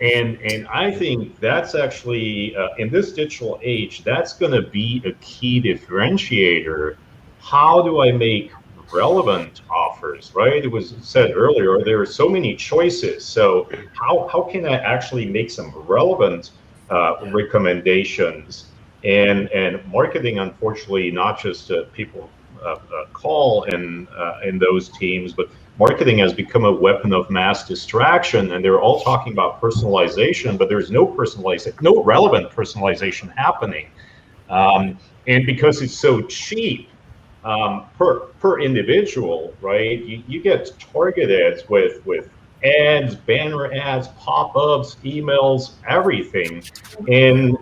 And I think that's actually, in this digital age, that's going to be a key differentiator. How do I make relevant offers, right? It was said earlier, there are so many choices. So how can I actually make some relevant recommendations? And marketing, unfortunately, not just people call in those teams, but marketing has become a weapon of mass distraction, and they're all talking about personalization, but there's no relevant personalization happening. And because it's so cheap per individual, right? You get targeted with ads, banner ads, pop-ups, emails, everything, and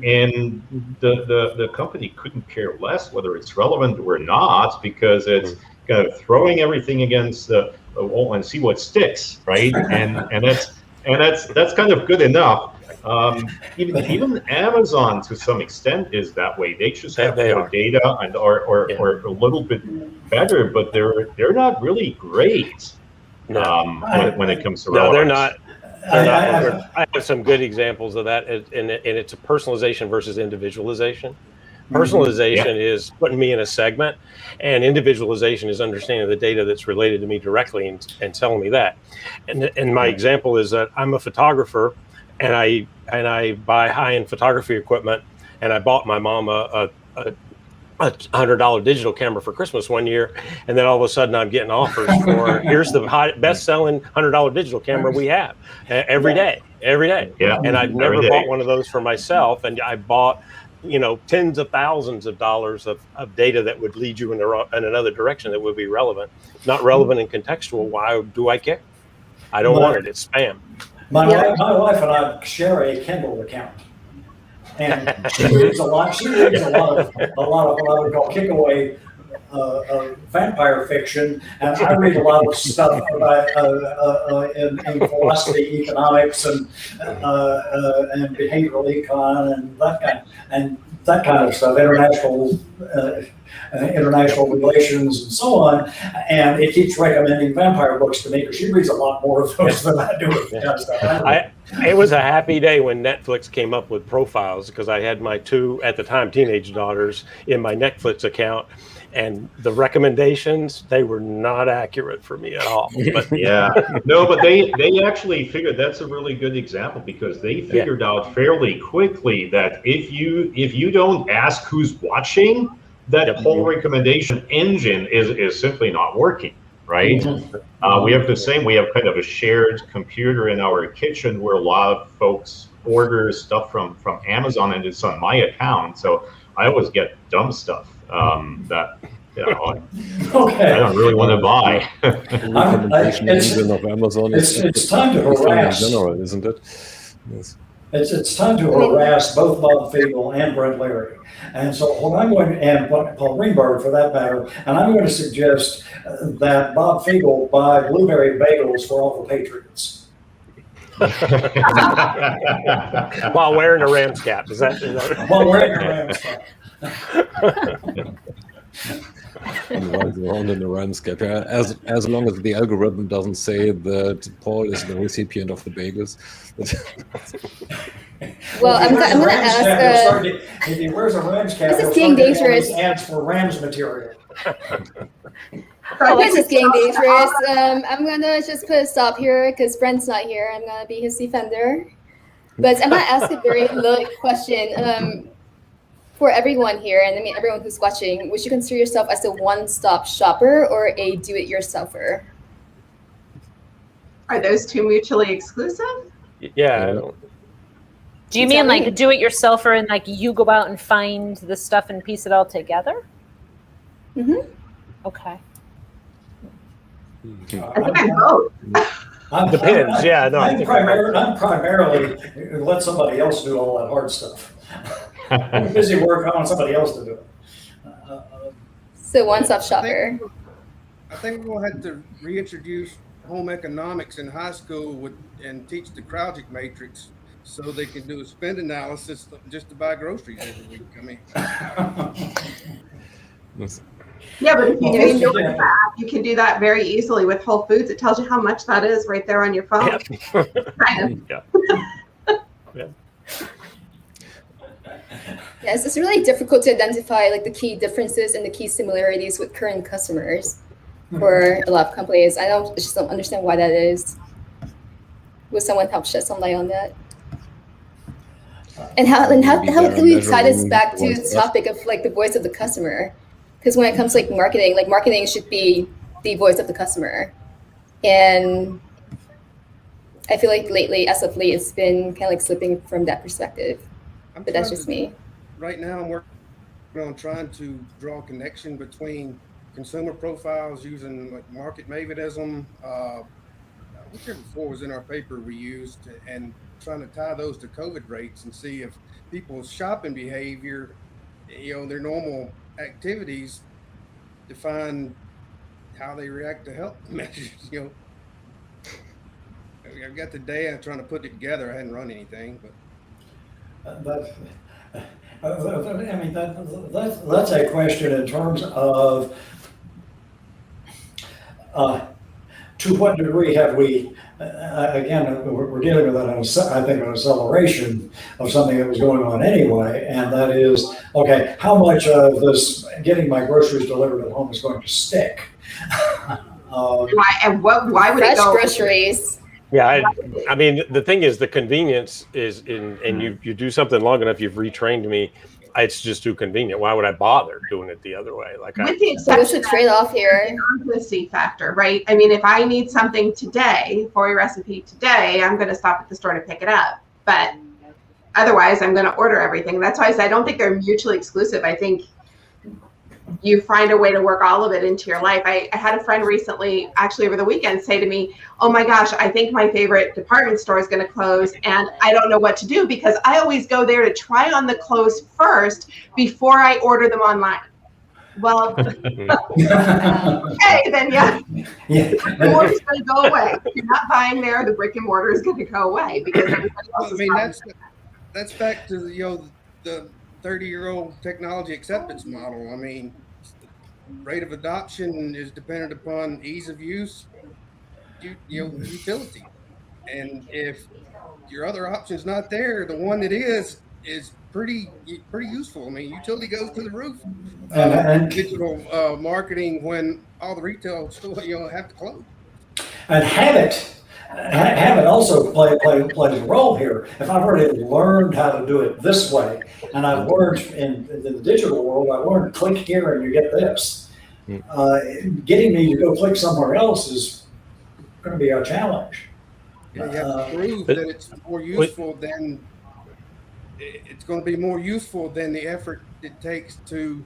the company couldn't care less whether it's relevant or not, because it's kind of throwing everything against the wall and see what sticks, right? And that's kind of good enough. Even Amazon to some extent is that way. They just have more data and are a little bit better, but they're not really great when it comes to relevance.
No, they're not. I have some good examples of that, and it's a personalization versus individualization. Personalization is putting me in a segment, and individualization is understanding the data that's related to me directly and telling me that. And my example is that I'm a photographer, and I buy high-end photography equipment, and I bought my mom a $100 digital camera for Christmas one year, and then all of a sudden I'm getting offers for here's the best-selling $100 digital camera we have every day.
Yeah,
and I've never bought one of those for myself, and I bought tens of thousands of dollars of data that would lead you in another direction that would be relevant, not relevant and contextual. Why do I care? I don't want it. It's spam.
My wife and I share a Kindle account, and she reads a lot. She reads a lot of what I would call kick-away vampire fiction, and I read a lot of stuff about in philosophy, economics, and behavioral econ, and that kind of stuff, international relations, and so on. And it keeps recommending vampire books to me because she reads a lot more of those than I do.
It was a happy day when Netflix came up with profiles, because I had my two, at the time, teenage daughters in my Netflix account. And the recommendations, they were not accurate for me at all. But
but they actually figured, that's a really good example, because they figured out fairly quickly that if you don't ask who's watching, that whole recommendation engine is simply not working, right? We have the same. We have kind of a shared computer in our kitchen where a lot of folks order stuff from Amazon, and it's on my account, so I always get dumb stuff that I don't really want to buy.
Recommendation engine of Amazon
it's time to harass.
In general, isn't it? Yes.
It's time to harass both Bob Fiegel and Brent Larry. And so what I'm going to, and Paul Greenberg for that matter, and I'm going to suggest that Bob Fiegel buy blueberry bagels for all the Patriots.
While wearing a Rams cap. Is that
While wearing a Rams cap.
Around in the Rams cap. As long as the algorithm doesn't say that Paul is the recipient of the bagels.
Well, I'm going to ask.
If he wears a Rams cap,
this is getting dangerous.
Ads for Rams material.
This is getting dangerous. I'm going to just put a stop here because Brent's not here. I'm going to be his defender. But I'm going to ask a very loaded question. For everyone here, and I mean everyone who's watching, would you consider yourself as a one-stop shopper or a do-it-yourselfer?
Are those two mutually exclusive?
Yeah.
Do you mean like do-it-yourselfer and like you go out and find the stuff and piece it all together?
Mm-hmm.
Okay.
I think I'm both.
Depends.
I'm primarily let somebody else do all that hard stuff. I'm busy working on somebody else to do it.
So one-stop shopper.
I think we're going to have to reintroduce home economics in high school and teach the Kraujic matrix so they can do a spend analysis just to buy groceries every week. I mean,
yeah, but if you do that, you can do that very easily with Whole Foods. It tells you how much that is right there on your phone.
Yes, it's really difficult to identify like the key differences and the key similarities with current customers for a lot of companies. I just don't understand why that is. Would someone help shed some light on that? And how can we tie this back to the topic of like the voice of the customer? Because when it comes to like marketing should be the voice of the customer. And I feel like lately, as of late, it's been kind of like slipping from that perspective. But that's just me.
Right now, I'm working on trying to draw a connection between consumer profiles using like market mavenism, whichever four was in our paper we used, and trying to tie those to COVID rates and see if people's shopping behavior, their normal activities, define how they react to health measures. I've got the data. I'm trying to put it together. I hadn't run anything, but.
I mean, that's a question in terms of to what degree have we, again, we're dealing with I think, an acceleration of something that was going on anyway, and that is, okay, how much of this getting my groceries delivered at home is going to stick?
Why would
Fresh
it go?
groceries.
Yeah, I mean, the thing is, the convenience is and you do something long enough, you've retrained me. It's just too convenient. Why would I bother doing it the other way? Like,
With the
So what's the
exception
trade-off here?
of the urgency factor, right? I mean, if I need something today for a recipe today, I'm going to stop at the store to pick it up. But otherwise, I'm going to order everything. That's why I said I don't think they're mutually exclusive. I think you find a way to work all of it into your life. I had a friend recently, actually over the weekend, say to me, oh my gosh, I think my favorite department store is going to close and I don't know what to do because I always go there to try on the clothes first before I order them online. Well, okay, then yeah. The brick and mortar is going to go away. If you're not buying there, the brick and mortar is going to go away because everybody else is buying.
That's back to the 30-year-old technology acceptance model. I mean, rate of adoption is dependent upon ease of use, utility. And if your other option's not there, the one that is pretty useful. I mean, utility goes to the roof. Digital marketing when all the retail stores have to close.
And habit also plays a role here. If I've already learned how to do it this way, and I've learned in the digital world, I learned click here and you get this. Getting me to go click somewhere else is going to be a challenge.
You have to prove that it's more useful than it's going to be more useful than the effort it takes to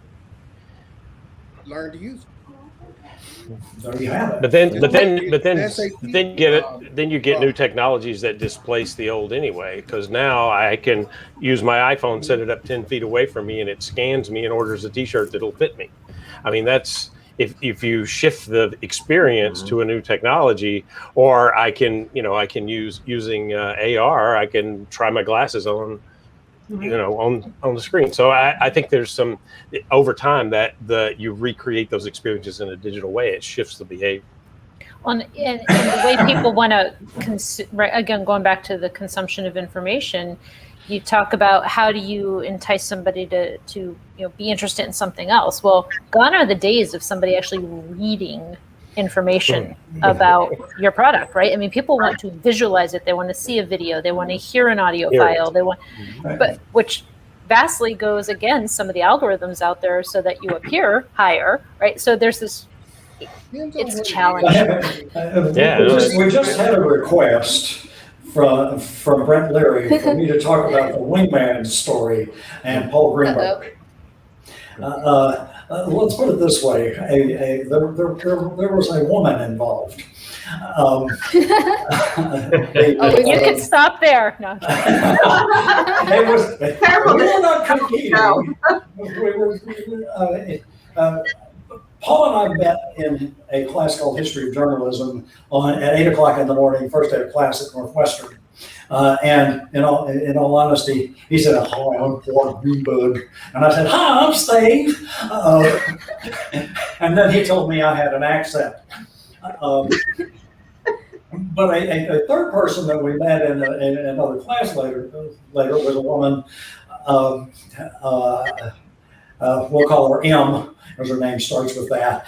learn to use it.
There you have it.
But then you get new technologies that displace the old anyway. Because now I can use my iPhone, set it up 10 feet away from me, and it scans me and orders a T-shirt that'll fit me. I mean, that's if you shift the experience to a new technology, or I can using AR, I can try my glasses on. On the screen. So I think there's some over time that you recreate those experiences in a digital way. It shifts the behavior.
And the way people want to, again, going back to the consumption of information, you talk about how do you entice somebody to be interested in something else. Well, gone are the days of somebody actually reading information about your product, right? I mean, people want to visualize it. They want to see a video. They want to hear an audio file. They want, but which vastly goes against some of the algorithms out there so that you appear higher, right? So there's this, it's a challenge.
We just had a request from Brent Leary for me to talk about the Wingman story and Paul Greenberg. Let's put it this way: there was a woman involved.
You can stop there. No.
We were not competing. Paul and I met in a class called History of Journalism at 8 o'clock in the morning, first day of class at Northwestern. And in all honesty, he said, "Hi, I'm Paul Greenberg," and I said, "Hi, I'm Steve." And then he told me I had an accent. But a third person that we met in another class later was a woman. We'll call her M, as her name starts with that.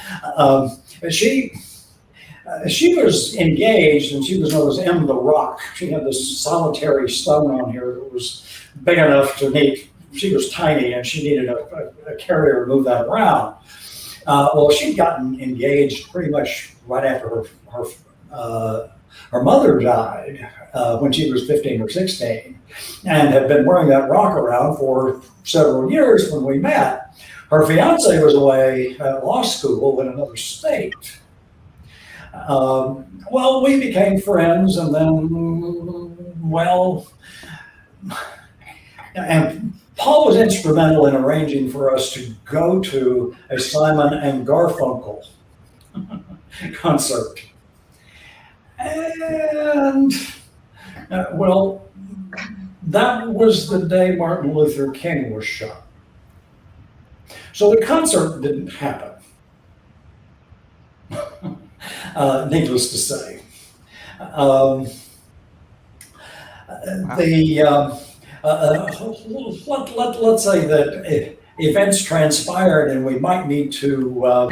She was engaged, and she was known as M the Rock. She had this solitary stone on here that was big enough to need. She was tiny, and she needed a carrier to move that around. Well, she'd gotten engaged pretty much right after her mother died when she was 15 or 16, and had been wearing that rock around for several years when we met. Her fiance was away at law school in another state. Well, we became friends, and then, and Paul was instrumental in arranging for us to go to a Simon and Garfunkel concert. And, that was the day Martin Luther King was shot. So the concert didn't happen. needless to say. Let's say that events transpired, and we might need to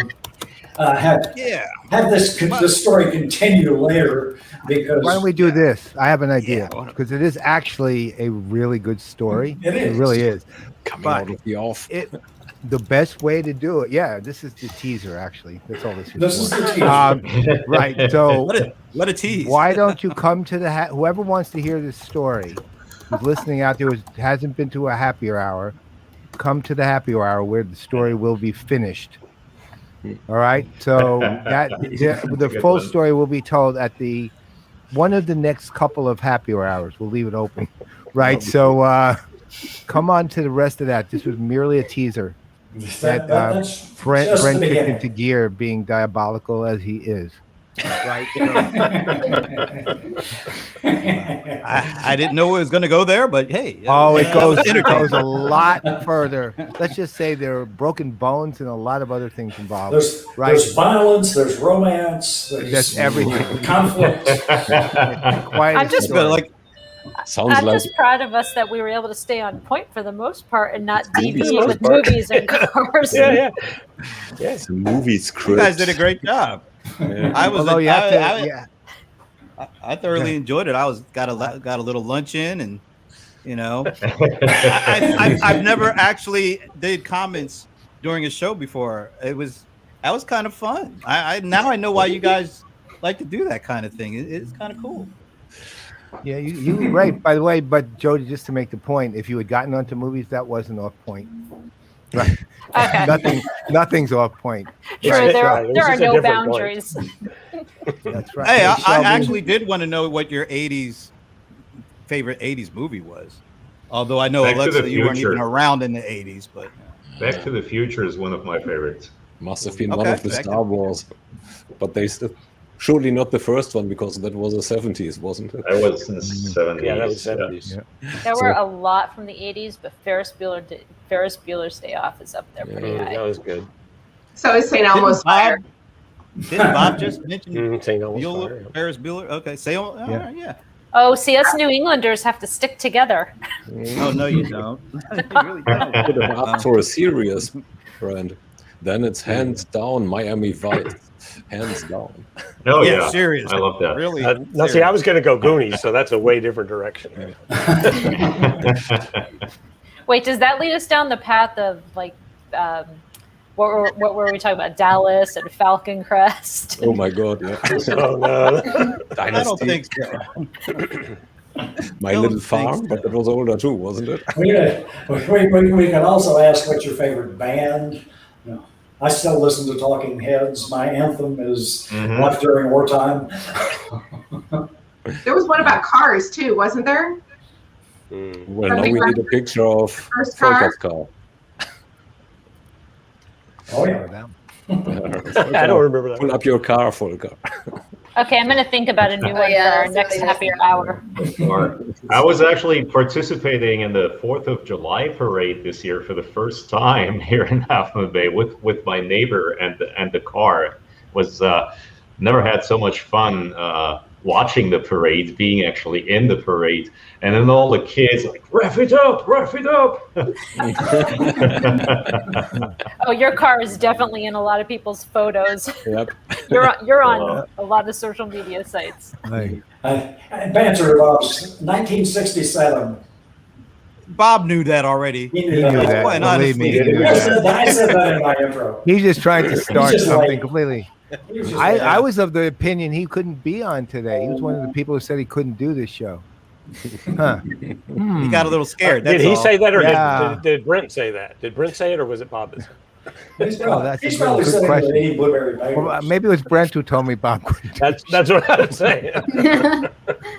have this story continue later, because
Why don't we do this? I have an idea, because it is actually a really good story.
It is.
It really is.
Coming out of the off.
The best way to do it, this is the teaser. Actually, that's all this is.
This is the teaser.
Right. So
what a tease.
Why don't you come to the whoever wants to hear this story, who's listening out there, hasn't been to a happier hour, come to the happier hour where the story will be finished. All right. So the full story will be told at one of the next couple of happier hours. We'll leave it open. Right. So come on to the rest of that. This was merely a teaser. Brent kicked into gear, being diabolical as he is. Right.
I didn't know it was going to go there, but hey.
It goes a lot further. Let's just say there are broken bones and a lot of other things involved.
There's violence, there's romance, there's
everything.
Conflict.
I'm just
Sounds
I'm just proud of us that we were able to stay on point for the most part and not deviate with movies and cars.
It's a movie script.
You guys did a great job.
Yeah.
I thoroughly enjoyed it. Got a little lunch in, and I've never actually did comments during a show before. That was kind of fun. Now I know why you guys like to do that kind of thing. It's kind of cool.
Yeah, you were right, by the way. But Jody, just to make the point, if you had gotten onto movies, that wasn't off point. Right.
Okay.
Nothing's off point.
True,
right.
there are no boundaries.
That's right.
Hey, I actually did want to know what your favorite 80s movie was. Although I know, Alexa, you weren't even around in the 80s, but
Back to the Future is one of my favorites.
Must have been one of the Star Wars, but they still. Surely not the first one, because that was the 70s, wasn't it?
That was in the 70s.
Yeah, that was 70s.
Yeah.
There were a lot from the 80s, but Ferris Bueller's Day Off is up there pretty high.
That was good.
So is St. Elmo's Fire.
Didn't Bob just mention
St. Elmo's Fire?
Ferris Bueller? Okay, yeah.
Oh, see, us New Englanders have to stick together.
Oh, no, you don't. You really don't.
Put it up for a serious brand. Then it's hands down Miami Vice. Hands down.
Oh, yeah.
Serious.
I love that.
Really?
Now, see, I was going to go Goonies, so that's a way different direction.
Wait, does that lead us down the path of what were we talking about? Dallas and Falcon Crest?
Oh my God! Yeah.
Oh no.
Dynasty. I don't think so.
My Little Farm, but that was older too, wasn't it?
We can also ask what's your favorite band. I still listen to Talking Heads. My anthem is Life During Wartime.
There was one about cars too, wasn't there?
Well, now we need a picture of
first car.
Volker's car.
Oh yeah.
I don't remember that.
Pull up your car, Volker.
Okay, I'm going to think about a new one for our next happier hour.
I was actually participating in the 4th of July parade this year for the first time here in Half Moon Bay with my neighbor and the car. Was never had so much fun watching the parade, being actually in the parade, and then all the kids like, rev it up.
Oh, your car is definitely in a lot of people's photos.
Yep.
You're on a lot of social media sites.
Banter of 1967.
Bob knew that already.
He knew that.
Quite honestly,
I said that in my intro.
He's just trying to start
just
something
like-
completely. I was of the opinion he couldn't be on today. He was one of the people who said he couldn't do this show. Huh.
He got a little scared.
Did he say that, or
Yeah.
did Brent say that? Did Brent say it, or was it Bob that said it?
He's
that's
probably
a good
saying
question.
that he blueberry bagels.
Well, maybe it was Brent who told me Bob couldn't do it.
That's what I was saying.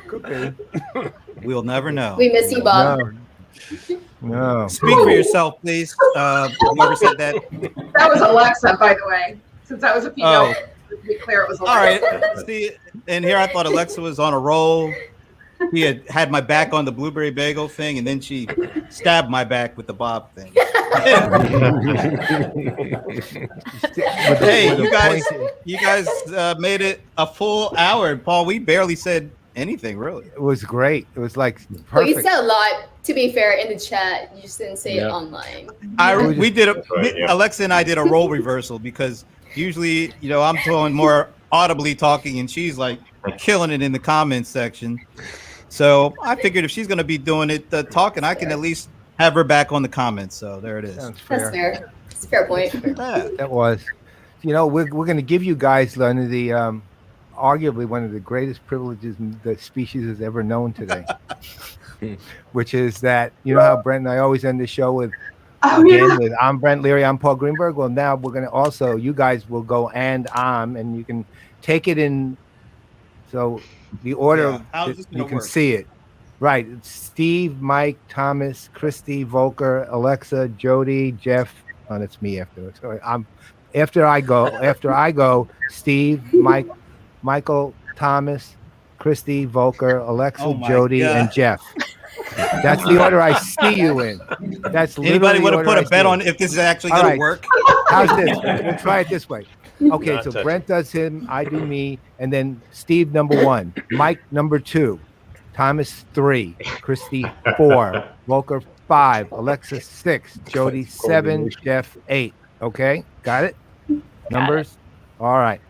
Could be.
We'll never know.
We miss you, Bob.
No.
Speak for yourself, please. Whoever said that.
That was Alexa, by the way. Since that was a female,
Oh.
to be clear, it was
All
Alexa.
right. See, and here I thought Alexa was on a roll. He had my back on the blueberry bagel thing, and then she stabbed my back with the Bob thing. Hey,
with
you
a
guys,
pointed-
you guys made it a full hour. Paul, we barely said anything, really.
It was great. It was like
Well, you
perfect.
said a lot, to be fair, in the chat. You just didn't say it
Yeah.
online.
We did
That's right, yeah.
Alexa and I did a role reversal because usually, I'm doing more audibly talking and she's like killing it in the comments section. So I figured if she's going to be doing it, talking, I can at least have her back on the comments. So there it is.
Sounds
That's
fair.
fair. It's a fair point.
Yeah.
That was. We're going to give you guys one of the arguably one of the greatest privileges the species has ever known today, which is that how Brent and I always end the show with with I'm Brent Leary, I'm Paul Greenberg. Well, now we're going to also, you guys will go and you can take it in. So the order
Yeah, how's this
you
gonna
can
work?
see it. Right. It's Steve, Mike, Thomas, Christy, Volker, Alexa, Jody, Jeff. Oh, that's me afterwards. So after I go, Steve, Mike, Michael, Thomas, Christy, Volker, Alexa,
Oh my
Jody,
God.
and Jeff. That's the order I see you in. That's
Anybody
literally
want
the
to put
order
a
I
bet
see
on
you.
if this is actually
All
going
right.
to work?
How's this? We'll try it this way. Okay,
Not
so
touching.
Brent does him, I do me, and then Steve number 1, Mike number 2, Thomas 3, Christy 4, Volker 5, Alexa 6, Jody 7, Jeff 8. Okay, got it? Numbers? All right.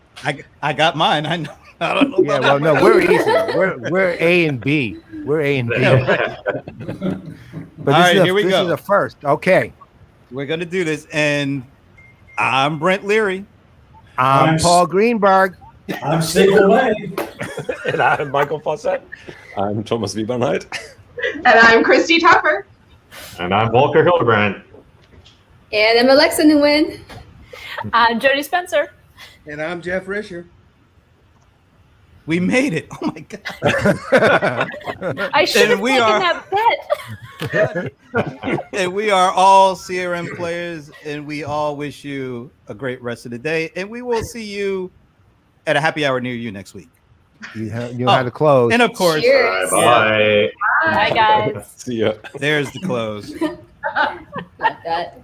I got mine. I know. I don't know.
Yeah,
about
well, no,
that.
we're easy. We're A and B. We're A and B.
Yeah,
But
All right, here we
this
go.
is a first. Okay.
We're going to do this. And I'm Brent Leary.
I'm
I'm
Paul Greenberg.
I'm Steve Lay.
And I'm Michael Fawcett.
I'm Thomas Wiebernheit.
And I'm Christy Tupper.
And I'm Volker Hildebrand.
And I'm Alexa Nguyen.
I'm Jody Spencer.
And I'm Jeff Risher.
We made it. Oh, my God.
I should have
we
taken
are-
that bet.
And we are all CRM players, and we all wish you a great rest of the day. And we will see you at a happy hour near you next week.
You know how to close.
And of course,
Cheers.
Bye.
Bye, guys.
See ya.
there's the close.
Like that.